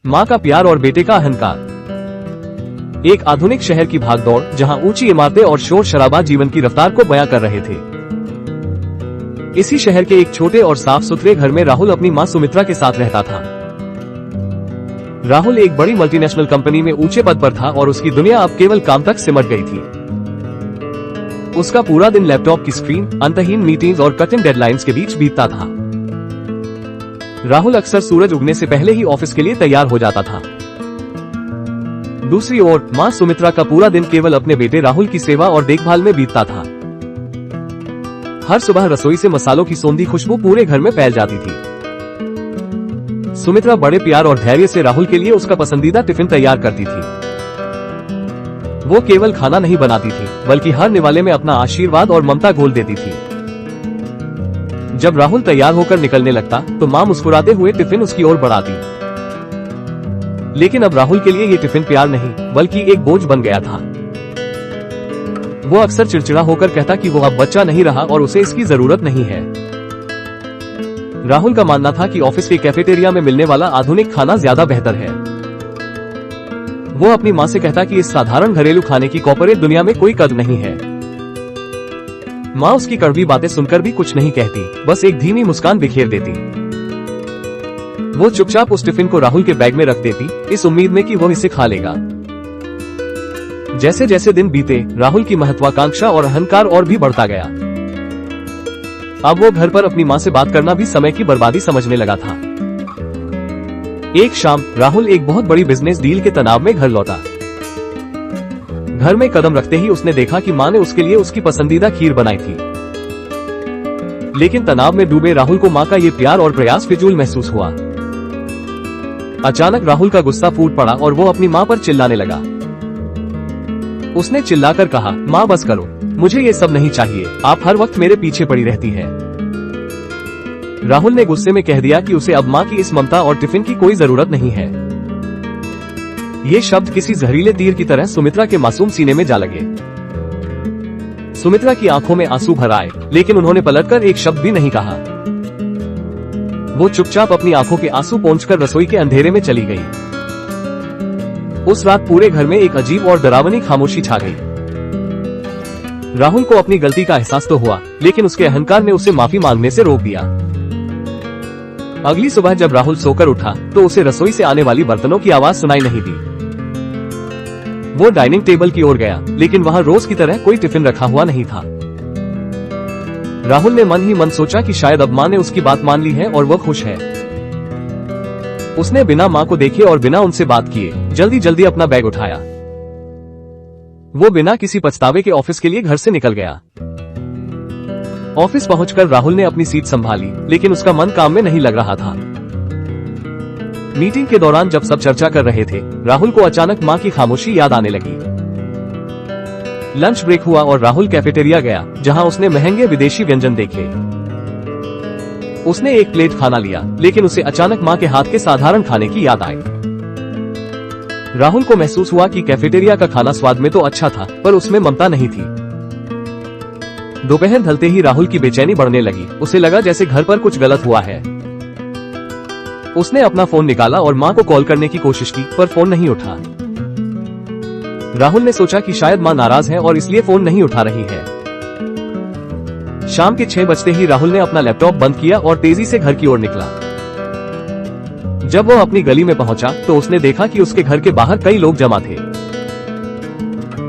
माँ का प्यार और बेटे का अहंकार। एक आधुनिक शहर की भागदौड़, जहां ऊंची इमारतें और शोर शराबा जीवन की रफ्तार को बयां कर रहे थे। इसी शहर के एक छोटे और साफ सुथरे घर में राहुल अपनी मां सुमित्रा के साथ रहता था। राहुल एक बड़ी मल्टीनेशनल कंपनी में ऊंचे पद पर था और उसकी दुनिया अब केवल काम तक सिमट गई थी। उसका पूरा दिन लैपटॉप की स्क्रीन, अंतहीन मीटिंग्स और कठिन डेडलाइंस के बीच बीतता था। राहुल अक्सर सूरज उगने से पहले ही ऑफिस के लिए तैयार हो जाता था। दूसरी ओर मां सुमित्रा का पूरा दिन केवल अपने बेटे राहुल की सेवा और देखभाल में बीतता था। हर सुबह रसोई से मसालों की सौंधी खुशबू पूरे घर में फैल जाती थी। सुमित्रा बड़े प्यार और धैर्य से राहुल के लिए उसका पसंदीदा टिफिन तैयार करती थी। वो केवल खाना नहीं बनाती थी, बल्कि हर निवाले में अपना आशीर्वाद और ममता घोल देती थी। जब राहुल तैयार होकर निकलने लगता तो मां मुस्कुराते हुए टिफिन उसकी ओर बढ़ाती। लेकिन अब राहुल के लिए ये टिफिन प्यार नहीं, बल्कि एक बोझ बन गया था। वो अक्सर चिड़चिड़ा होकर कहता कि वो अब बच्चा नहीं रहा और उसे इसकी जरूरत नहीं है। राहुल का मानना था कि ऑफिस के कैफेटेरिया में मिलने वाला आधुनिक खाना ज्यादा बेहतर है। वो अपनी मां से कहता कि इस साधारण घरेलू खाने की कॉर्पोरेट दुनिया में कोई कद्र नहीं है। मां उसकी कड़वी बातें सुनकर भी कुछ नहीं कहती, बस एक धीमी मुस्कान बिखेर देती। वो चुपचाप उस टिफिन को राहुल के बैग में रख देती, इस उम्मीद में कि वो इसे खा लेगा। जैसे जैसे दिन बीते, राहुल की महत्वाकांक्षा और अहंकार और भी बढ़ता गया। अब वो घर पर अपनी मां से बात करना भी समय की बर्बादी समझने लगा था। एक शाम राहुल एक बहुत बड़ी बिजनेस डील के तनाव में घर लौटा। घर में कदम रखते ही उसने देखा कि मां ने उसके लिए उसकी पसंदीदा खीर बनाई थी। लेकिन तनाव में डूबे राहुल को मां का ये प्यार और प्रयास फिजूल महसूस हुआ। अचानक राहुल का गुस्सा फूट पड़ा और वो अपनी मां पर चिल्लाने लगा। उसने चिल्लाकर कहा, मां बस करो, मुझे ये सब नहीं चाहिए, आप हर वक्त मेरे पीछे पड़ी रहती है। राहुल ने गुस्से में कह दिया कि उसे अब मां की इस ममता और टिफिन की कोई जरूरत नहीं है। ये शब्द किसी जहरीले तीर की तरह सुमित्रा के मासूम सीने में जा लगे। सुमित्रा की आंखों में आंसू भर आए, लेकिन उन्होंने पलटकर एक शब्द भी नहीं कहा। वो चुपचाप अपनी आंखों के आंसू पोंछकर रसोई के अंधेरे में चली गई। उस रात पूरे घर में एक अजीब और डरावनी खामोशी छा गई। राहुल को अपनी गलती का एहसास तो हुआ, लेकिन उसके अहंकार ने उसे माफी मांगने से रोक दिया। अगली सुबह जब राहुल सोकर उठा तो उसे रसोई से आने वाली बर्तनों की आवाज सुनाई नहीं दी। वो डाइनिंग टेबल की ओर गया, लेकिन वहाँ रोज की तरह कोई टिफिन रखा हुआ नहीं था। राहुल ने मन ही मन सोचा कि शायद अब मां ने उसकी बात मान ली है और वो खुश है। उसने बिना मां को देखे और बिना उनसे बात किए जल्दी जल्दी अपना बैग उठाया। वो बिना किसी पछतावे के ऑफिस के लिए घर से निकल गया। ऑफिस पहुंचकर राहुल ने अपनी सीट संभाली, लेकिन उसका मन काम में नहीं लग रहा था। मीटिंग के दौरान जब सब चर्चा कर रहे थे, राहुल को अचानक मां की खामोशी याद आने लगी। लंच ब्रेक हुआ और राहुल कैफेटेरिया गया, जहां उसने महंगे विदेशी व्यंजन देखे। उसने एक प्लेट खाना लिया, लेकिन उसे अचानक मां के हाथ के साधारण खाने की याद आई। राहुल को महसूस हुआ कि कैफेटेरिया का खाना स्वाद में तो अच्छा था, पर उसमें ममता नहीं थी। दोपहर ढलते ही राहुल की बेचैनी बढ़ने लगी। उसे लगा जैसे घर पर कुछ गलत हुआ है। उसने अपना फोन निकाला और मां को कॉल करने की कोशिश की, पर फोन नहीं उठा। राहुल ने सोचा कि शायद मां नाराज है और इसलिए फोन नहीं उठा रही है। शाम के 6 बजते ही राहुल ने अपना लैपटॉप बंद किया और तेजी से घर की ओर निकला। जब वो अपनी गली में पहुंचा तो उसने देखा कि उसके घर के बाहर कई लोग जमा थे।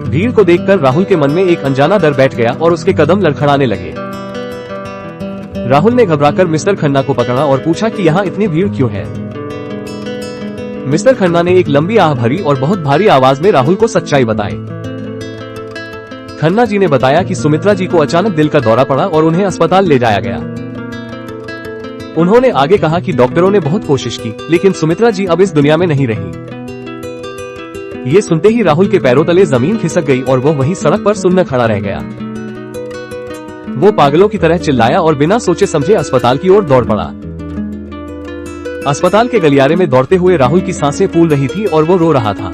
भीड़ को देखकर राहुल के मन में एक अनजाना डर बैठ गया और उसके कदम लड़खड़ाने लगे। राहुल ने घबराकर मिस्टर खन्ना को पकड़ा और पूछा कि यहाँ इतनी भीड़ क्यों है। मिस्टर खन्ना ने एक लंबी आह भरी और बहुत भारी आवाज में राहुल को सच्चाई बताई। खन्ना जी ने बताया कि सुमित्रा जी को अचानक दिल का दौरा पड़ा और उन्हें अस्पताल ले जाया गया। उन्होंने आगे कहा कि डॉक्टरों ने बहुत कोशिश की, लेकिन सुमित्रा जी अब इस दुनिया में नहीं रही। ये सुनते ही राहुल के पैरों तले जमीन खिसक गई और वो वहीं सड़क पर सुन्न खड़ा रह गया। वो पागलों की तरह चिल्लाया और बिना सोचे समझे अस्पताल की ओर दौड़ पड़ा। अस्पताल के गलियारे में दौड़ते हुए राहुल की सांसें फूल रही थी और वो रो रहा था।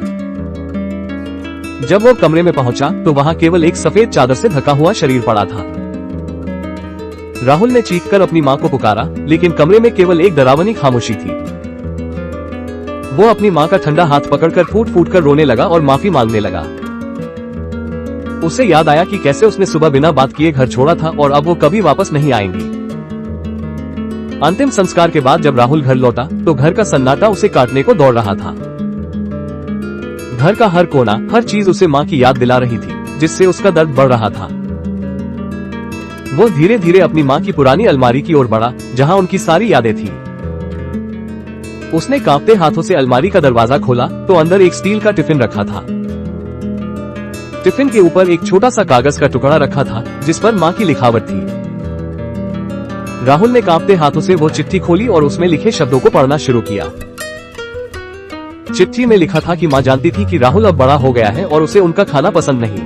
जब वो कमरे में पहुंचा तो वहां केवल एक सफेद चादर से ढका हुआ शरीर पड़ा था। राहुल ने चीखकर अपनी मां को पुकारा, लेकिन कमरे में केवल एक डरावनी खामोशी थी। वो अपनी माँ का ठंडा हाथ पकड़कर फूट फूट कर रोने लगा और माफी मांगने लगा। उसे याद आया कि कैसे उसने सुबह बिना बात किए घर छोड़ा था और अब वो कभी वापस नहीं आएंगी। अंतिम संस्कार के बाद जब राहुल घर लौटा तो घर का सन्नाटा उसे काटने को दौड़ रहा था। घर का हर कोना, हर चीज उसे माँ की याद दिला रही थी, जिससे उसका दर्द बढ़ रहा था। वो धीरे धीरे अपनी माँ की पुरानी अलमारी की ओर बढ़ा, जहाँ उनकी सारी यादें थी। उसने कांपते हाथों से अलमारी का दरवाजा खोला तो अंदर एक स्टील का टिफिन रखा था। टिफिन के ऊपर एक छोटा सा कागज का टुकड़ा रखा था, जिस पर माँ की लिखावट थी। राहुल ने कांपते हाथों से वो चिट्ठी खोली और उसमें लिखे शब्दों को पढ़ना शुरू किया। चिट्ठी में लिखा था कि माँ जानती थी कि राहुल अब बड़ा हो गया है और उसे उनका खाना पसंद नहीं।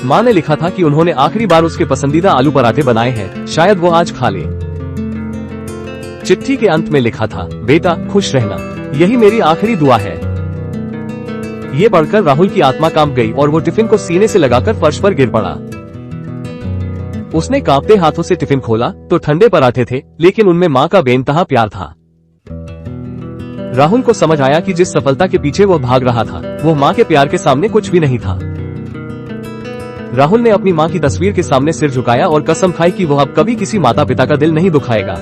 माँ ने लिखा था कि उन्होंने आखिरी बार उसके पसंदीदा आलू पराठे बनाए हैं, शायद वो आज खा ले। चिट्ठी के अंत में लिखा था, बेटा खुश रहना, यही मेरी आखिरी दुआ है। ये पढ़कर राहुल की आत्मा कांप गई और वो टिफिन को सीने से लगाकर फर्श पर गिर पड़ा। उसने कांपते हाथों से टिफिन खोला तो ठंडे पराठे थे, लेकिन उनमें माँ का बेइंतहा प्यार था। राहुल को समझ आया कि जिस सफलता के पीछे वो भाग रहा था, वो माँ के प्यार के सामने कुछ भी नहीं था। राहुल ने अपनी माँ की तस्वीर के सामने सिर झुकाया और कसम खाई कि वो अब कभी किसी माता पिता का दिल नहीं दुखाएगा।